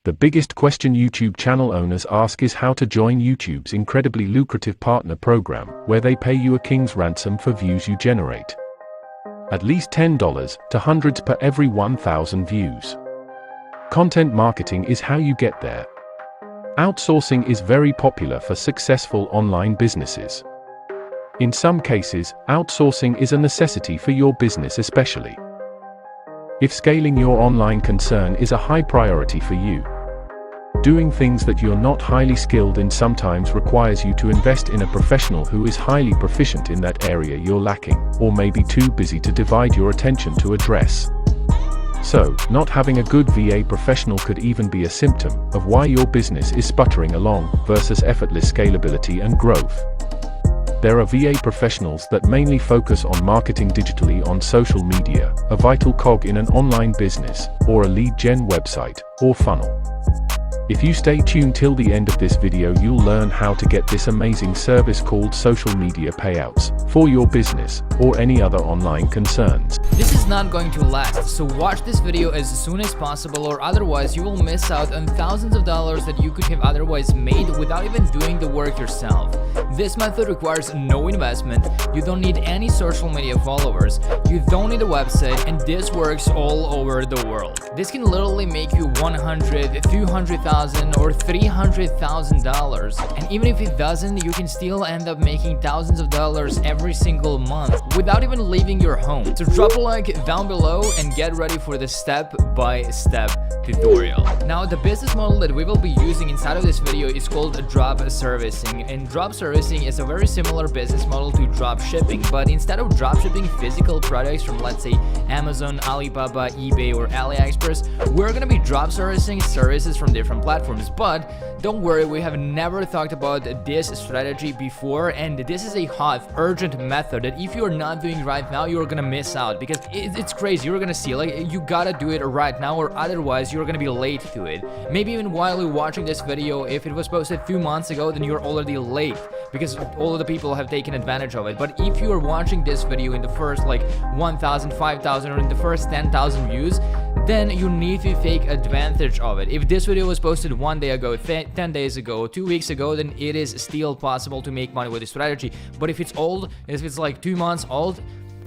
The biggest question YouTube channel owners ask is how to join YouTube's incredibly lucrative partner program, where they pay you a king's ransom for views you generate. At least $10 to hundreds per every 1,000 views. Content marketing is how you get there. Outsourcing is very popular for successful online businesses. In some cases, outsourcing is a necessity for your business especially. If scaling your online concern is a high priority for you, doing things that you're not highly skilled in sometimes requires you to invest in a professional who is highly proficient in that area you're lacking, or may be too busy to divide your attention to address. So, not having a good VA professional could even be a symptom of why your business is sputtering along versus effortless scalability and growth. There are VA professionals that mainly focus on marketing digitally on social media, a vital cog in an online business, or a lead gen website, or funnel. If you stay tuned till the end of this video, you'll learn how to get this amazing service called social media payouts for your business or any other online concerns. This is not going to last, so watch this video as soon as possible, or otherwise you will miss out on thousands of dollars that you could have otherwise made without even doing the work yourself. This method requires no investment, you don't need any social media followers, you don't need a website, and this works all over the world. This can literally make you $100,000, $200,000 or $300,000, and even if it doesn't, you can still end up making thousands of dollars every single month without even leaving your home. So drop a like down below and get ready for the step-by-step tutorial. Now, the business model that we will be using inside of this video is called drop servicing, and drop servicing is a very similar business model to drop shipping, but instead of drop shipping physical products from, let's say, Amazon, Alibaba, eBay, or AliExpress, we're gonna be drop servicing services from different platforms. But don't worry, we have never talked about this strategy before, and this is a hot, urgent method that if you're not doing right now, you're gonna miss out, because it's crazy. You're gonna see, like, you gotta do it right now, or otherwise you're gonna be late to it. Maybe even while you're watching this video, if it was posted 2 months ago, then you're already late, because all of the people have taken advantage of it. But if you are watching this video in the first, like, 1,000, 5,000, or in the first 10,000 views, then you need to take advantage of it. If this video was posted 1 day ago, 10 days ago, 2 weeks ago, then it is still possible to make money with this strategy. But if it's old, if it's like 2 months old,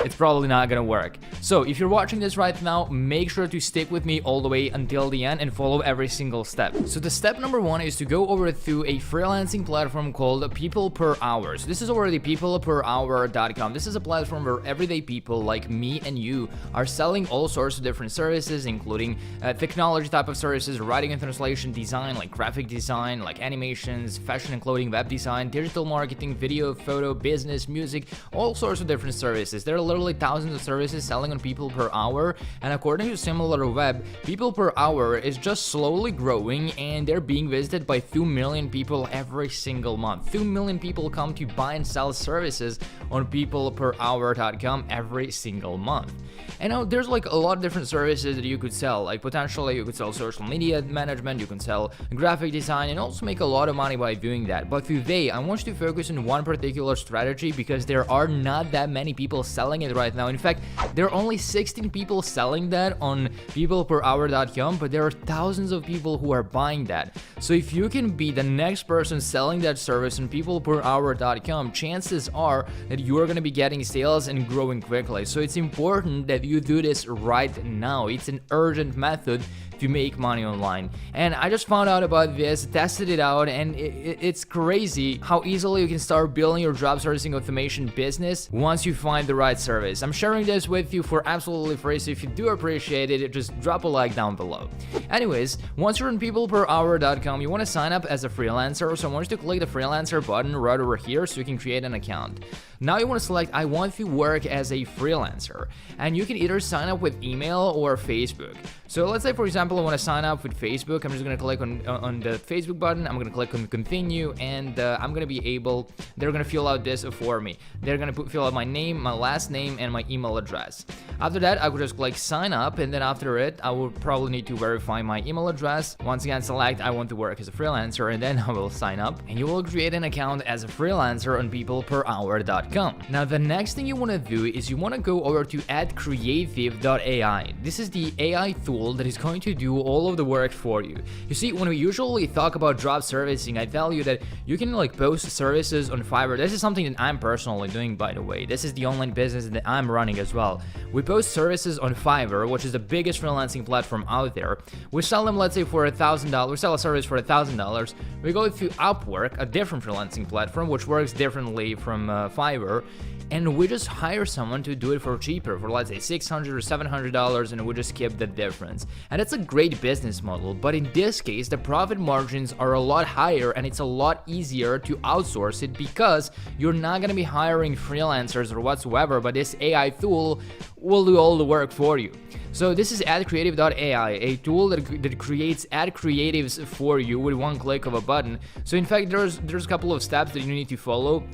it's probably not gonna work. So if you're watching this right now, make sure to stick with me all the way until the end and follow every single step. So the step number 1 is to go over to a freelancing platform called People Per Hour. So this is already peopleperhour.com. This is a platform where everyday people like me and you are selling all sorts of different services, including technology type of services, writing and translation, design, like graphic design, like animations, fashion and clothing, web design, digital marketing, video, photo, business, music, all sorts of different services. There are literally thousands of services selling on People Per Hour, and according to SimilarWeb, People Per Hour is just slowly growing, and they're being visited by 2 million people every single month. 2 million people come to buy and sell services on peopleperhour.com every single month. And now there's like a lot of different services that you could sell, like potentially you could sell social media management, you can sell graphic design, and also make a lot of money by doing that. But today I want you to focus on one particular strategy, because there are not that many people selling it right now. In fact, there are only 16 people selling that on peopleperhour.com, but there are thousands of people who are buying that. So if you can be the next person selling that service on peopleperhour.com, chances are that you are going to be getting sales and growing quickly. So it's important that you do this right now. It's an urgent method to make money online. And I just found out about this, tested it out, and it's crazy how easily you can start building your drop servicing automation business once you find the right service. I'm sharing this with you for absolutely free, so if you do appreciate it, just drop a like down below. Anyways, once you're on peopleperhour.com, you want to sign up as a freelancer, so I want you to click the freelancer button right over here so you can create an account. Now you want to select I want to work as a freelancer, and you can either sign up with email or Facebook. So let's say, for example, I want to sign up with Facebook. I'm just going to click on the Facebook button. I'm going to click on continue, and I'm going to be able, they're going to fill out this for me. They're going to fill out my name, my last name, and my email address. After that, I would just click sign up, and then after it, I will probably need to verify my email address. Once again, select I want to work as a freelancer, and then I will sign up, and you will create an account as a freelancer on peopleperhour.com. addcreative.com. Now the next thing you want to do is you want to go over to addcreative.ai. This is the AI tool that is going to do all of the work for you. You see, when we usually talk about job servicing, I tell you that you can like post services on Fiverr. This is something that I'm personally doing, by the way. This is the online business that I'm running as well. We post services on Fiverr, which is the biggest freelancing platform out there. We sell them, let's say, for $1,000. We sell a service for $1,000. We go to Upwork, a different freelancing platform, which works differently from Fiverr, and we just hire someone to do it for cheaper, for let's say $600 or $700, and we just keep the difference. And it's a great business model, but in this case, the profit margins are a lot higher, and it's a lot easier to outsource it because you're not going to be hiring freelancers or whatsoever, but this AI tool will do all the work for you. So this is addcreative.ai, a tool that creates ad creatives for you with one click of a button. So in fact, there's a couple of steps that you need to follow.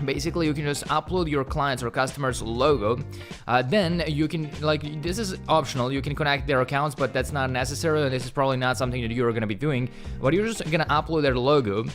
Basically, you can just upload your client's or customer's logo. Then you can, like, this is optional. You can connect their accounts, but that's not necessary. And this is probably not something that you're going to be doing. But you're just going to upload their logo.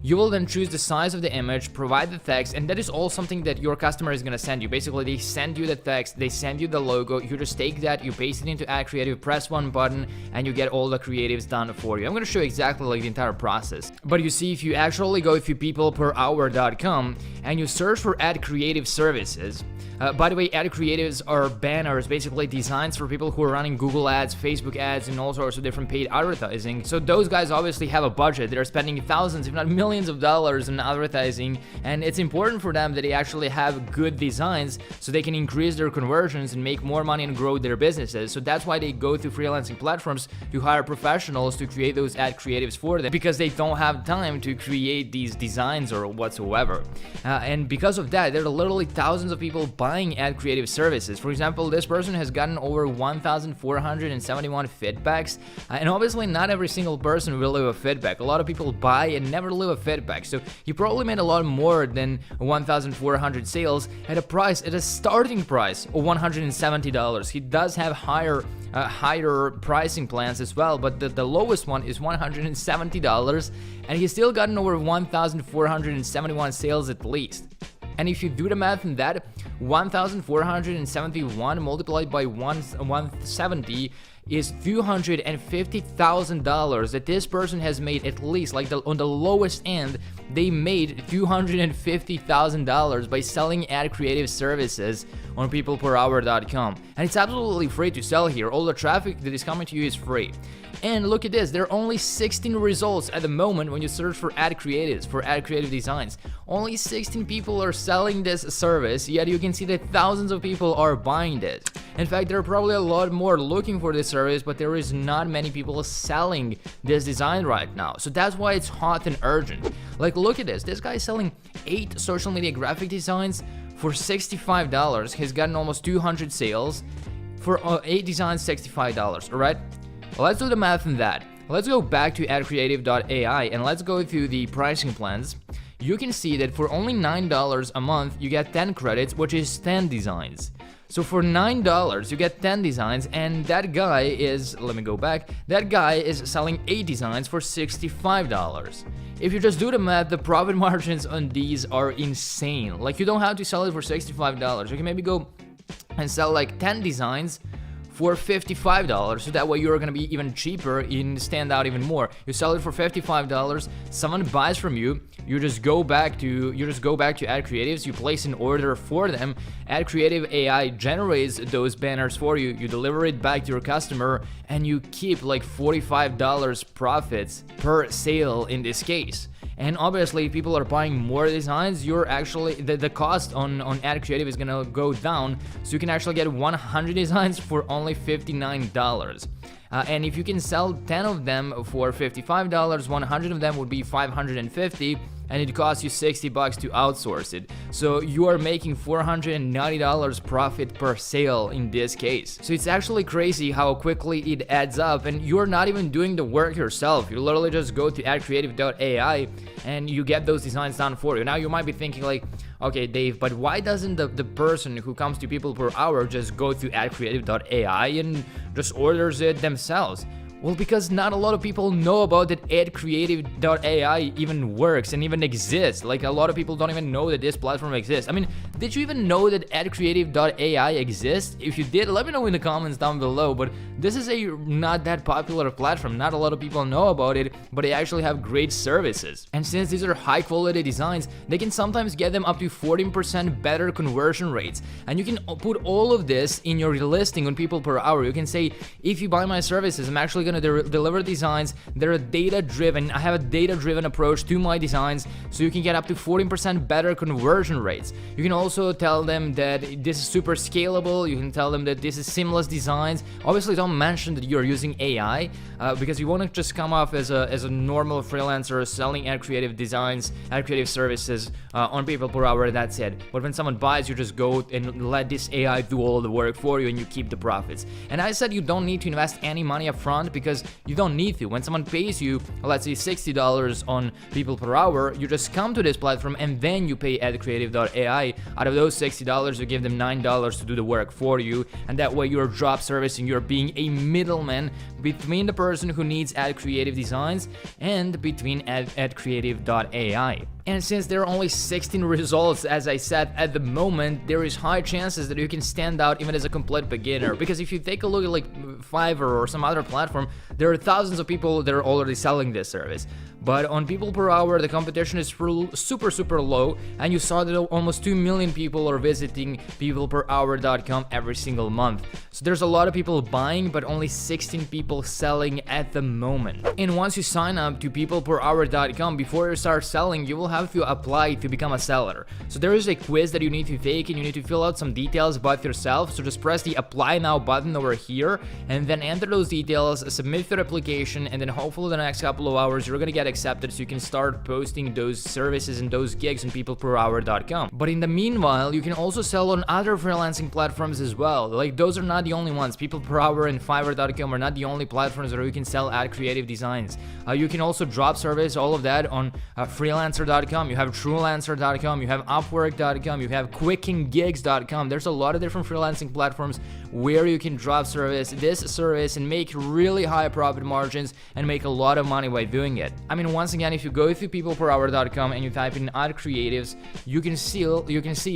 You will then choose the size of the image, provide the text, and that is all something that your customer is going to send you. Basically, they send you the text, they send you the logo, you just take that, you paste it into Ad Creative, press one button, and you get all the creatives done for you. I'm going to show you exactly like the entire process. But you see, if you actually go to peopleperhour.com and you search for ad creative services, by the way, ad creatives are banners, basically designs for people who are running Google ads, Facebook ads, and all sorts of different paid advertising. So those guys obviously have a budget. They're spending thousands, if not millions of dollars in advertising, and it's important for them that they actually have good designs so they can increase their conversions and make more money and grow their businesses. So that's why they go to freelancing platforms to hire professionals to create those ad creatives for them, because they don't have time to create these designs or whatsoever. And because of that, there are literally thousands of people buying ad creative services. For example, this person has gotten over 1,471 feedbacks, and obviously not every single person will leave a feedback. A lot of people buy and never leave a feedback, so he probably made a lot more than 1,400 sales at a starting price of $170. He does have higher pricing plans as well, but the lowest one is $170, and he's still gotten over 1,471 sales at least. And if you do the math on that, 1,471 multiplied by 170 is $250,000 that this person has made, at least, like on the lowest end, they made $250,000 by selling ad creative services on peopleperhour.com. And it's absolutely free to sell here. All the traffic that is coming to you is free. And look at this, there are only 16 results at the moment when you search for ad creatives, for ad creative designs. Only 16 people are selling this service, yet you can see that thousands of people are buying it. In fact, there are probably a lot more looking for this service, but there is not many people selling this design right now. So that's why it's hot and urgent. Like, look at this guy is selling 8 social media graphic designs for $65. He's gotten almost 200 sales for 8 designs, $65, all right? Let's do the math on that. Let's go back to addcreative.ai and let's go through the pricing plans. You can see that for only $9 a month, you get 10 credits, which is 10 designs. So for $9, you get 10 designs, and that guy is, let me go back, that guy is selling 8 designs for $65. If you just do the math, the profit margins on these are insane. Like, you don't have to sell it for $65. You can maybe go and sell like 10 designs for $55, so that way you're gonna be even cheaper and stand out even more. You sell it for $55, someone buys from you, you just go back to Ad Creatives, you place an order for them, Ad Creative AI generates those banners for you, you deliver it back to your customer, and you keep like $45 profits per sale in this case. And obviously, if people are buying more designs, you're actually, the cost on Ad Creative is gonna go down, so you can actually get 100 designs for only $59. And if you can sell 10 of them for $55, 100 of them would be $550, and it costs you $60 to outsource it. So you are making $490 profit per sale in this case. So it's actually crazy how quickly it adds up, and you're not even doing the work yourself. You literally just go to addcreative.ai and you get those designs done for you. Now you might be thinking like, okay, Dave, but why doesn't the person who comes to people per hour just go to addcreative.ai and just orders it themselves? Well, because not a lot of people know about that AdCreative.ai even works and even exists. Like, a lot of people don't even know that this platform exists. I mean, did you even know that AdCreative.ai exists? If you did, let me know in the comments down below. But this is a not that popular platform. Not a lot of people know about it, but they actually have great services. And since these are high quality designs, they can sometimes get them up to 14% better conversion rates. And you can put all of this in your listing on people per hour. You can say, if you buy my services, I'm actually going to deliver designs. They're data-driven. I have a data-driven approach to my designs, so you can get up to 14% better conversion rates. You can also tell them that this is super scalable. You can tell them that this is seamless designs. Obviously, don't mention that you're using AI, because you want to just come off as a normal freelancer selling ad creative designs, ad creative services on people per hour. That's it. But when someone buys, you just go and let this AI do all the work for you, and you keep the profits. And I said you don't need to invest any money up front, because you don't need to. When someone pays you, let's say $60 on people per hour, you just come to this platform and then you pay AdCreative.ai. Out of those $60, you give them $9 to do the work for you, and that way you're drop servicing, you're being a middleman between the person who needs ad creative designs and between AdCreative.ai. And since there are only 16 results, as I said, at the moment, there is high chances that you can stand out even as a complete beginner. Because if you take a look at like Fiverr or some other platform, there are thousands of people that are already selling this service. But on people per hour, the competition is super low, and you saw that almost 2 million people are visiting peopleperhour.com every single month. So there's a lot of people buying, but only 16 people selling at the moment. And once you sign up to peopleperhour.com, before you start selling, you will have to apply to become a seller. So there is a quiz that you need to take, and you need to fill out some details about yourself. So just press the apply now button over here, and then enter those details, submit your application, and then hopefully the next couple of hours you're gonna get accepted, so you can start posting those services and those gigs on peopleperhour.com. But in the meanwhile, you can also sell on other freelancing platforms as well. Like, those are not the only ones. People per hour and Fiverr.com are not the only platforms where you can sell ad creative designs. You can also drop service, all of that, on freelancer.com. You have truelancer.com, you have upwork.com, you have quickinggigs.com. There's a lot of different freelancing platforms where you can drop this service and make really high profit margins and make a lot of money by doing it. I mean, once again, if you go to peopleperhour.com and you type in ad creatives, you can see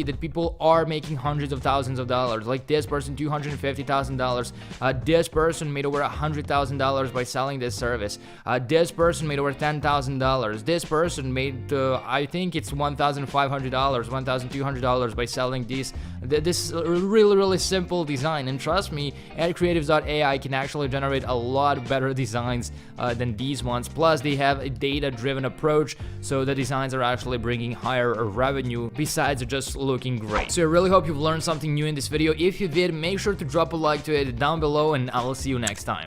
that people are making hundreds of thousands of dollars. Like this person, $250,000. This person made over $100,000 by selling this service. This person made over $10,000. This person made, I think it's $1,500, $1,200 by selling this really simple design. And trust me, AdCreatives.ai can actually generate a lot better designs than these ones. Plus, they have a data-driven approach, so the designs are actually bringing higher revenue besides just looking great. So I really hope you've learned something new in this video. If you did, make sure to drop a like to it down below, and I will see you next time.